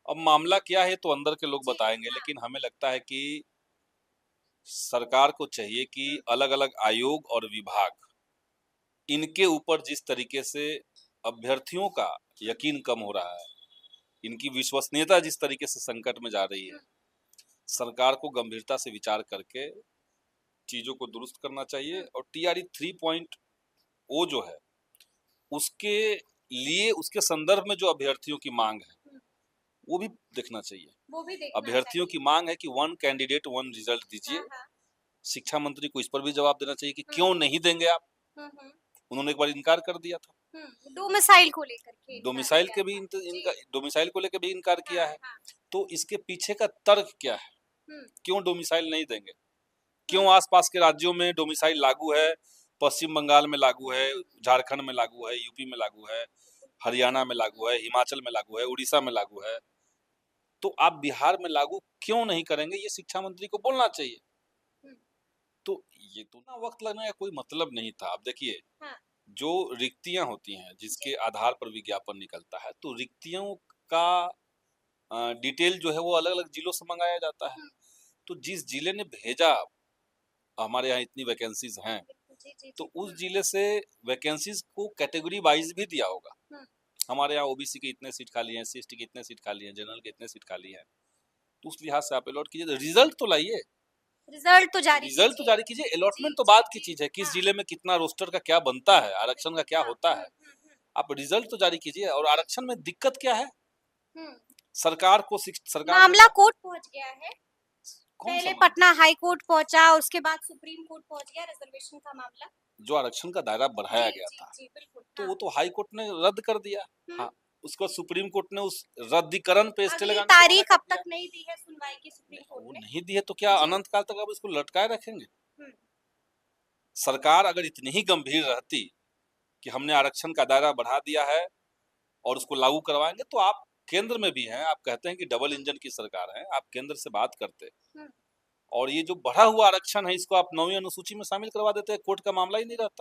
अब मामला क्या है तो अंदर के लोग जी, बताएंगे, हाँ। लेकिन हमें लगता है कि सरकार को चाहिए कि अलग-अलग आयोग और विभाग इनके ऊपर जिस तरीके से अभ्यर्थियों का यकीन कम हो रहा है, इनकी विश्वसनीयता जिस तरीके से संकट में जा रही है, सरकार को गंभीरता से विचार करके चीजों को दुरुस्त करना चाहिए और टीआरई 3.0 जो है, उसके लिए उसके संदर्भ में जो अभ्यर्थियों की मांग है, वो भी देखना चाहिए। वो भी देखना अभ्यर्थियों चाहिए। की मांग है कि 1 कैंडिडेट 1 रिजल्ट दीजिए। हाँ, हाँ। शिक्षा मंत्री को इस पर भी जवाब देना चाहिए कि हुँ, क्यों नहीं देंगे आप? हुँ। उन्होंने एक बार इनकार कर दिया था। डोमिसाइल को लेकर के इनकार डोमिसाइल किया के भी था। इनका जी। डोमिसाइल को लेके भी इनकार किया हाँ, है। हाँ। तो इसके पीछे का तर्क क्या है? हुँ, क्यों डोमिसाइल नहीं देंगे? हुँ, क्यों आसपास के राज्यों में डोमिसाइल लागू है, पश्चिम बंगाल में लागू है, झारखंड में लागू है, यूपी में लागू है, हरियाणा में लागू है, हिमाचल में लागू है, उड़ीसा में लागू है। तो आप बिहार में लागू क्यों नहीं करेंगे? ये शिक्षा मंत्री को बोलना चाहिए। हुँ। तो ये तो ना वक़्त लगने का कोई मतलब नहीं था। अब देखिए, हाँ, जो रिक्तियाँ होती हैं, जी। जिसके आधार पर विज्ञापन निकलता है, तो रिक्तियों का डिटेल जो है वो अलग-अलग जिलों से मँगाया जाता है। हुँ, तो जिस जिले ने भेजा, हमारे यहाँ इतनी वैकेंसीज़ हैं, बिल्कुल। जी, जी, तो जी। उस जिले से वैकेंसीज़ को कैटेगरी वाइज़ भी दिया होगा। हुँ, हमारे यहाँ ओबीसी के इतने सीट खाली हैं, एससी-एसटी के इतने सीट खाली हैं, जनरल के इतने सीट खाली हैं। तो उस लिहाज से आप अलॉट कीजिए, रिज़ल्ट तो लाइए। रिज़ल्ट तो जारी रिज़ल्ट तो कीजिए। जारी कीजिए, जी, अलॉटमेंट तो जी, बाद की जी। चीज़ है, किस हाँ, जिले में कितना रोस्टर का क्या बनता है, आरक्षण का बिल्कुल। क्या हाँ, होता है। आप रिज़ल्ट तो जारी कीजिए और आरक्षण में दिक्कत क्या है? हुँ। सरकार ने मामला तो कोर्ट पहुँच गया है। कौन-सा पहले मामला? पटना हाई कोर्ट पहुँचा, उसके बाद सुप्रीम कोर्ट पहुँच गया रिज़र्वेशन का मामला। जो आरक्षण का दायरा बढ़ाया जी, गया जी, था, जी, बिल्कुल। तो हाँ। वो तो हाई कोर्ट ने रद्द कर दिया। हुँ। हाँ, उसके बाद सुप्रीम कोर्ट ने उस रद्दीकरण पे स्टे अगली लगाने से मना तारीख कर अब तक दिया। नहीं दी है सुनवाई की सुप्रीम कोर्ट वो ने। नहीं दिए तो क्या जी। अनंत काल तक आप इसको लटकाए रखेंगे? हुँ, सरकार अगर इतनी ही गंभीर रहती कि हमने आरक्षण का दायरा बढ़ा दिया है और उसको लागू करवाएँगे, तो आप केंद्र में भी हैं, आप कहते हैं कि डबल इंजन की सरकार है, आप केंद्र से बात करते हुँ। और ये जो बढ़ा हुआ आरक्षण है, इसको आप 9वीं अनुसूची में शामिल करवा देते, कोर्ट का मामला ही नहीं रहता।